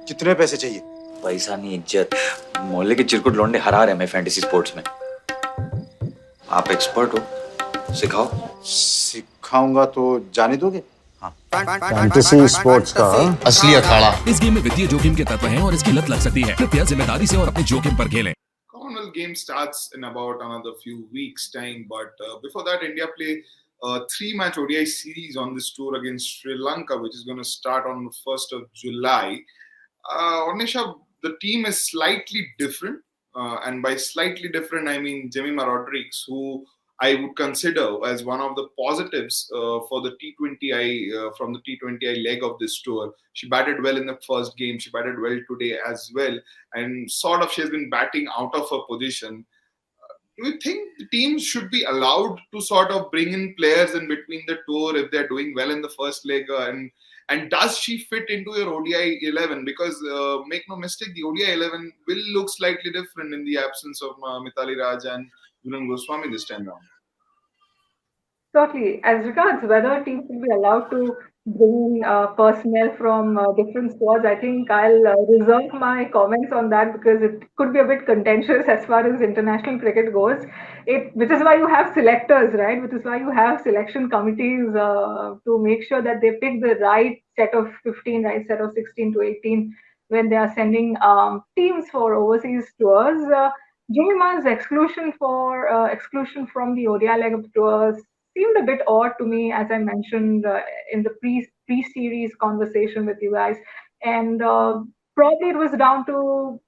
कितने पैसे चाहिए? पैसा नहीं, इज्जत। मोहल्ले के चिरकुट लौंडे हरा रहे हैं फैंटेसी स्पोर्ट्स में। आप एक्सपर्ट हो, सिखाओ। सिखाऊंगा तो जाने दोगे? फैंटेसी स्पोर्ट्स का असली अखाड़ा। इस गेम में वित्तीय जोखिम के तत्व हैं और इसकी लत लग सकती है। कृपया जिम्मेदारी से और अपने जोखिम पर खेलें। Commonwealth game starts in about another few weeks' time, but before that, India play a three-match ODI series on this tour against Sri Lanka, which is going to start on the 1st of July. Annesha, the team is slightly different, and by slightly different, I mean Jemima Rodrigues, who I would consider as one of the positives for the T20I from the T20I leg of this tour. She batted well in the first game. She batted well today as well, and sort of she has been batting out of her position. Do you think the teams should be allowed to sort of bring in players in between the tour if they're doing well in the first leg? And does she fit into your ODI 11? Because make no mistake, the ODI 11 will look slightly different in the absence of Mithali Raj and Julian Goswami this time round. Totally. As regards whether teams will be allowed to bring personnel from different squads, I think I'll reserve my comments on that because it could be a bit contentious as far as international cricket goes. Which is why you have selectors, right? Which is why you have selection committees to make sure that they pick the right set of 15, right set of 16 to 18 when they are sending teams for overseas tours. Jemima's exclusion from the ODI leg of the tours seemed a bit odd to me, as I mentioned in the pre-series conversation with you guys, and probably it was down to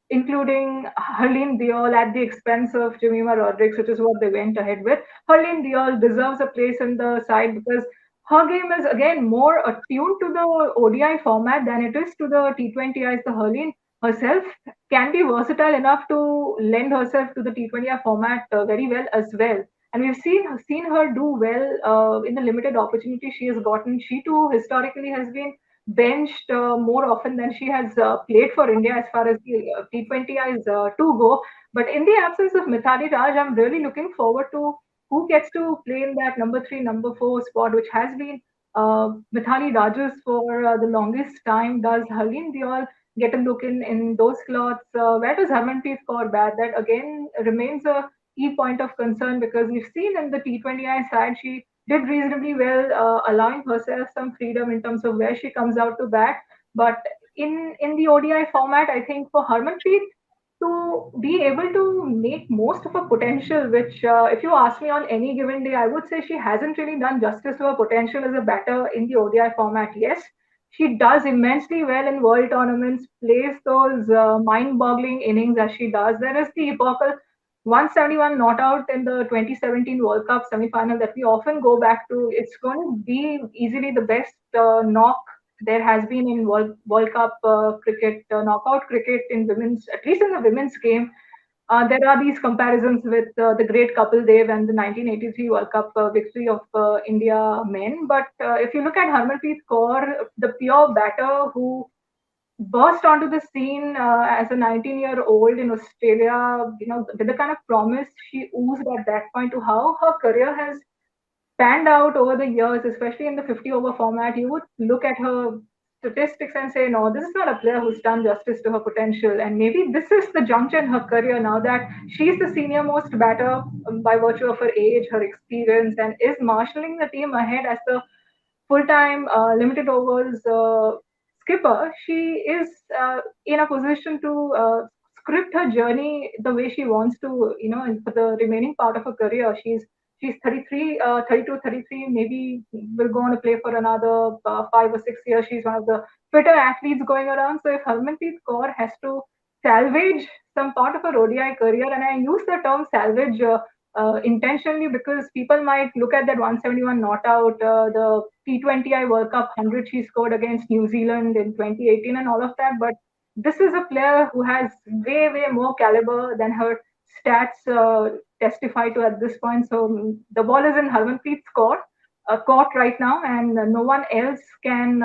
including Harleen Diol at the expense of Jemima Rodrigues, which is what they went ahead with. Harleen Diol deserves a place in the side because her game is again more attuned to the ODI format than it is to the T20Is. The Harleen herself can be versatile enough to lend herself to the T20I format very well as well. And we've seen her do well in the limited opportunity she has gotten. She too historically has been benched more often than she has played for India as far as the T20Is to go. But in the absence of Mithali Raj, I'm really looking forward to who gets to play in that number 3, number 4 spot, which has been Mithali Raj's for the longest time. Does Harleen Diol get a look in those slots? Where does Harmanpreet Kaur bat? That again remains a key point of concern because we've seen in the T20I side she did reasonably well, allowing herself some freedom in terms of where she comes out to bat. But in the ODI format, I think for Harmanpreet to be able to make most of her potential, which if you ask me on any given day, I would say she hasn't really done justice to her potential as a batter in the ODI format. Yes, she does immensely well in world tournaments, plays those mind-boggling innings as she does. There is the epochal 171 not out in the 2017 World Cup semi-final that we often go back to. It's going to be easily the best knock there has been in World Cup cricket, knockout cricket in women's, at least in the women's game. There are these comparisons with the great Kapil Dev and the 1983 World Cup victory of India men. But if you look at Harmanpreet Kaur, the pure batter who burst onto the scene as a 19-year-old in Australia, with the kind of promise she oozed at that point to how her career has panned out over the years, especially in the 50 over format, you would look at her statistics and say, no, this is not a player who's done justice to her potential. And maybe this is the juncture in her career now that she's the senior most batter by virtue of her age, her experience, and is marshalling the team ahead as the full-time limited overs skipper. She is in a position to script her journey the way she wants to, for the remaining part of her career. She's 33, 32, 33, maybe will go on to play for another 5 or 6 years. She's one of the fitter athletes going around. So if Harmanpreet Kaur has to salvage some part of her ODI career, and I use the term salvage intentionally because people might look at that 171 not out, the T20I World Cup 100 she scored against New Zealand in 2018 and all of that. But this is a player who has way, way more caliber than her stats testify to at this point. So the ball is in Harmanpreet's court right now, and no one else can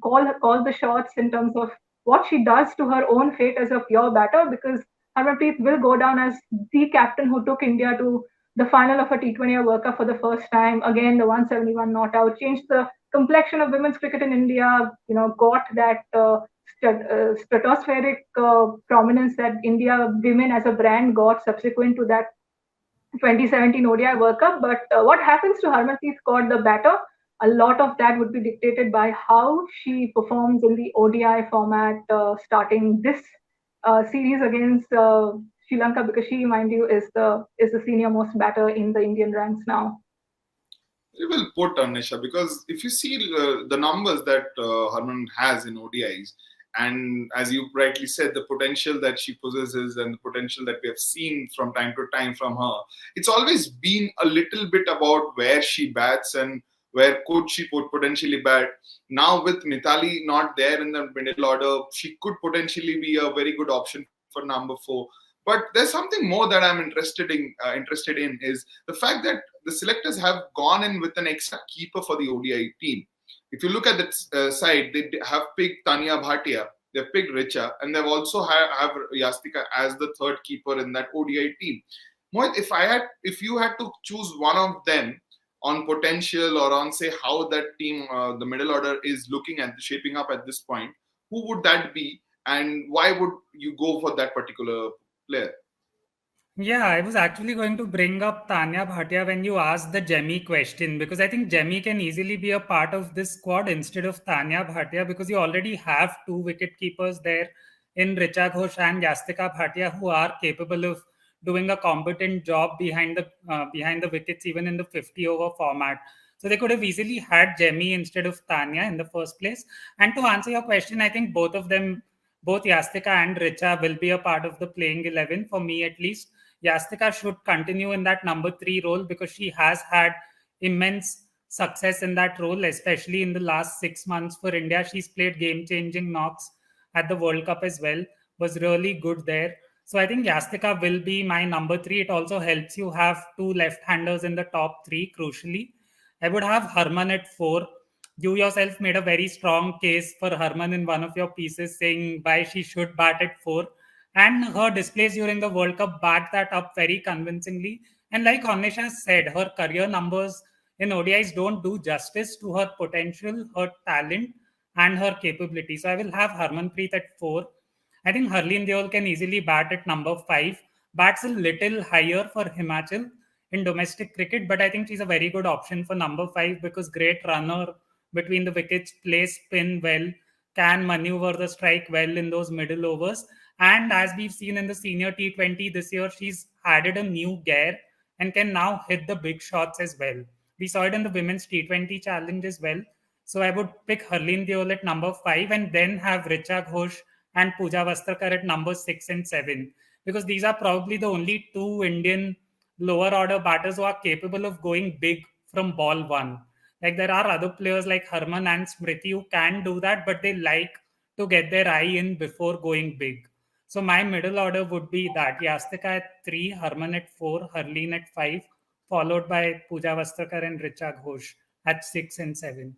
call the shots in terms of what she does to her own fate as a pure batter, because Harmanpreet will go down as the captain who took India to the final of a T20 World Cup for the first time. Again, the 171 not out changed the complexion of women's cricket in India. Got that stratospheric prominence that India women as a brand got subsequent to that 2017 ODI World Cup. But what happens to Harmanpreet Kaur, the batter? A lot of that would be dictated by how she performs in the ODI format starting this series against Sri Lanka, because she, mind you, is the senior most batter in the Indian ranks now. Very well put, Annesha, because if you see the numbers that Harman has in ODIs, and as you rightly said, the potential that she possesses and the potential that we have seen from time to time from her, it's always been a little bit about where she bats and where could she potentially bat. Now with Mithali not there in the middle order, she could potentially be a very good option for number 4. But there's something more that I'm interested in is the fact that the selectors have gone in with an extra keeper for the ODI team. If you look at the side, they have picked Tanya Bhatia, they've picked Richa, and they've also have Yastika as the third keeper in that ODI team. Mohit, if you had to choose one of them on potential or on say how that team, the middle order is looking at shaping up at this point, who would that be, and why would you go for that particular player? Yeah, I was actually going to bring up Tanya Bhatia when you asked the Jemmy question, because I think Jemmy can easily be a part of this squad instead of Tanya Bhatia, because you already have 2 wicket keepers there in Richa Ghosh and Yastika Bhatia, who are capable of doing a competent job behind the wickets, even in the 50-over format. So they could have easily had Jemmy instead of Tanya in the first place. And to answer your question, I think both of them, both Yastika and Richa, will be a part of the playing 11 for me at least. Yastika should continue in that number 3 role because she has had immense success in that role, especially in the last 6 months for India. She's played game-changing knocks at the World Cup as well, was really good there. So I think Yastika will be my number 3. It also helps you have 2 left-handers in the top 3, crucially. I would have Harman at 4. You yourself made a very strong case for Harman in one of your pieces, saying why she should bat at 4. And her displays during the World Cup back that up very convincingly. And like Annesha said, her career numbers in ODIs don't do justice to her potential, her talent, and her capability. So I will have Harmanpreet at 4. I think Harleen Deol can easily bat at number 5. Bats a little higher for Himachal in domestic cricket, but I think she's a very good option for number 5 because great runner between the wickets, plays spin well, can maneuver the strike well in those middle overs. And as we've seen in the senior T20 this year, she's added a new gear and can now hit the big shots as well. We saw it in the women's T20 challenge as well. So I would pick Harleen Deol at number 5 and then have Richa Ghosh and Pooja Vastrakar at number 6 and 7. Because these are probably the only 2 Indian lower order batters who are capable of going big from ball 1. Like there are other players like Harman and Smriti who can do that, but they like to get their eye in before going big. So my middle order would be that Yastika at 3, Harman at 4, Harleen at 5, followed by Pooja Vastrakar and Richa Ghosh at 6 and 7.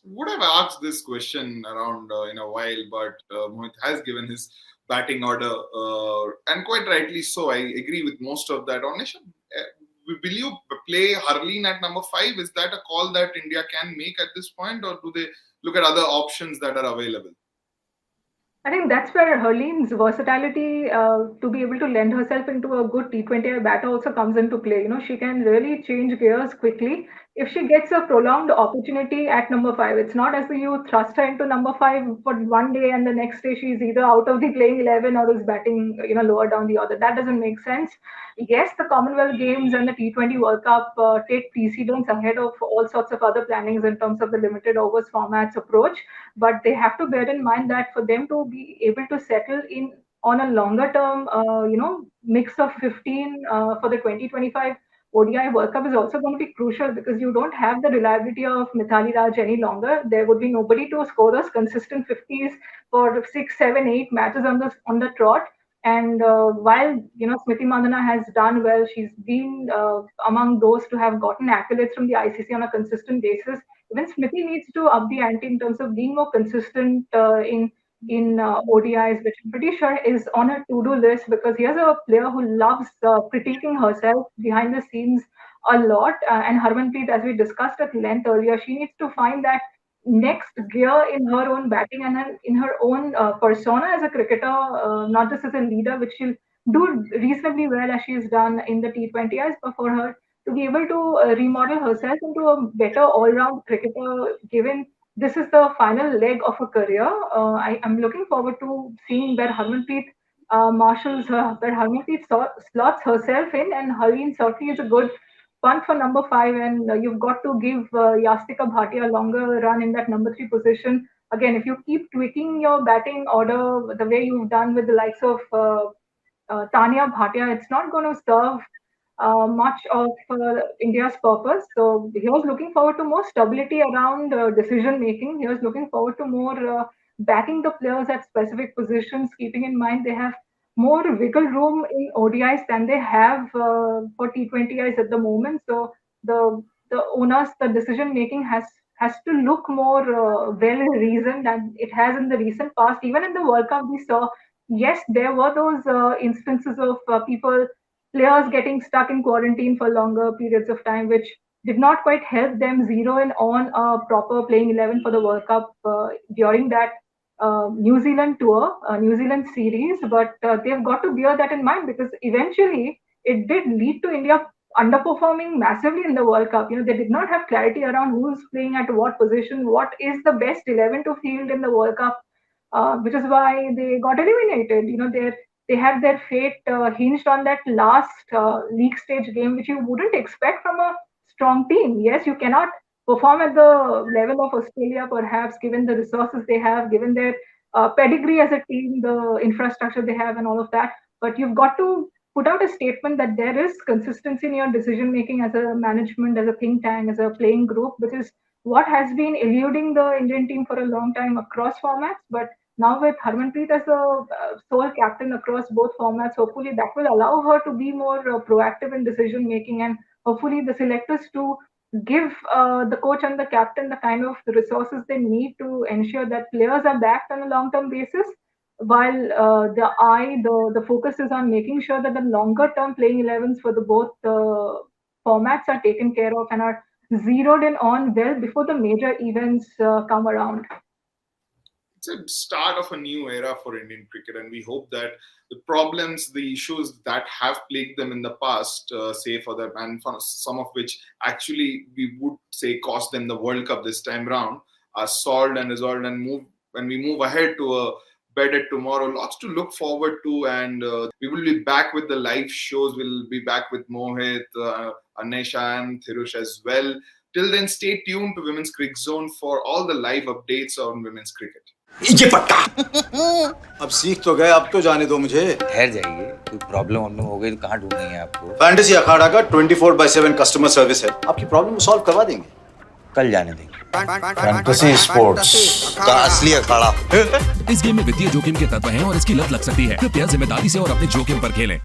Would have asked this question around in a while, but Mohit has given his batting order, and quite rightly so. I agree with most of that. Annesha, will you play Harleen at number 5? Is that a call that India can make at this point, or do they look at other options that are available? I think that's where Harleen's versatility to be able to lend herself into a good T20 batter also comes into play. She can really change gears quickly. If she gets a prolonged opportunity at number 5, it's not as though you thrust her into number 5 for one day and the next day she's either out of the playing 11 or is batting, lower down the order. That doesn't make sense. Yes, the Commonwealth Games and the T20 World Cup take precedence ahead of all sorts of other plannings in terms of the limited overs formats approach. But they have to bear in mind that for them to be able to settle in on a longer term, mix of 15 for the 2025 ODI World Cup is also going to be crucial because you don't have the reliability of Mithali Raj any longer. There would be nobody to score those consistent 50s for 6, 7, 8 matches on the trot. And while Smriti Mandhana has done well, she's been among those to have gotten accolades from the ICC on a consistent basis. Even Smriti needs to up the ante in terms of being more consistent in ODIs, which I'm pretty sure is on her to-do list because here's a player who loves critiquing herself behind the scenes a lot. And Harmanpreet, as we discussed at length earlier, she needs to find that next gear in her own batting and in her own persona as a cricketer, not just as a leader, which she'll do reasonably well as she's done in the T20Is, but for her to be able to remodel herself into a better all-round cricketer, given this is the final leg of her career. I am looking forward to seeing where Harmanpreet where Harmanpreet slots herself in, and Harleen certainly is a good punt for number 5, and you've got to give Yastika Bhatia a longer run in that number 3 position. Again, if you keep tweaking your batting order the way you've done with the likes of Tanya Bhatia, it's not going to serve much of India's purpose. So he was looking forward to more stability around decision making. He was looking forward to more backing the players at specific positions, keeping in mind they have more wiggle room in ODIs than they have for T20Is at the moment. So the onus, the decision making has to look more well reasoned than it has in the recent past. Even in the World Cup, we saw, yes, there were those instances of players getting stuck in quarantine for longer periods of time, which did not quite help them zero in on a proper playing 11 for the World Cup during that New Zealand tour, New Zealand series. But they've got to bear that in mind, because eventually it did lead to India underperforming massively in the World Cup. They did not have clarity around who's playing at what position, what is the best 11 to field in the World Cup, which is why they got eliminated. They had their fate hinged on that last league stage game, which you wouldn't expect from a strong team. Yes, you cannot perform at the level of Australia, perhaps, given the resources they have, given their pedigree as a team, the infrastructure they have, and all of that. But you've got to put out a statement that there is consistency in your decision making as a management, as a think tank, as a playing group, which is what has been eluding the Indian team for a long time across formats. But now with Harmanpreet as a sole captain across both formats, hopefully that will allow her to be more proactive in decision making, and hopefully the selectors to give the coach and the captain the kind of resources they need to ensure that players are backed on a long-term basis, while the focus is on making sure that the longer-term playing 11s for the both formats are taken care of and are zeroed in on well before the major events come around. It's a start of a new era for Indian cricket, and we hope that the problems, the issues that have plagued them in the past, say for them, and for some of which actually we would say cost them the World Cup this time round, are solved and resolved, and when we move ahead to a better tomorrow, lots to look forward to, and we will be back with the live shows. We'll be back with Mohit, Annesha and Thirush as well. Till then, stay tuned to Women's Cricket Zone for all the live updates on women's cricket. ये पक्का अब सीख तो गए, अब तो जाने दो मुझे। ठहर जाइए, कोई प्रॉब्लम हो गई तो कहाँ ढूंढेंगे आपको? फैंटेसी अखाड़ा का 24/7 कस्टमर सर्विस है, आपकी प्रॉब्लम को सॉल्व करवा देंगे। कल जाने देंगे। फैंटेसी स्पोर्ट्स का असली अखाड़ा। इस गेम में वित्तीय जोखिम के तत्व हैं और इसकी लत लग सकती है। कृपया जिम्मेदारी से और अपने जोखिम पर खेलें।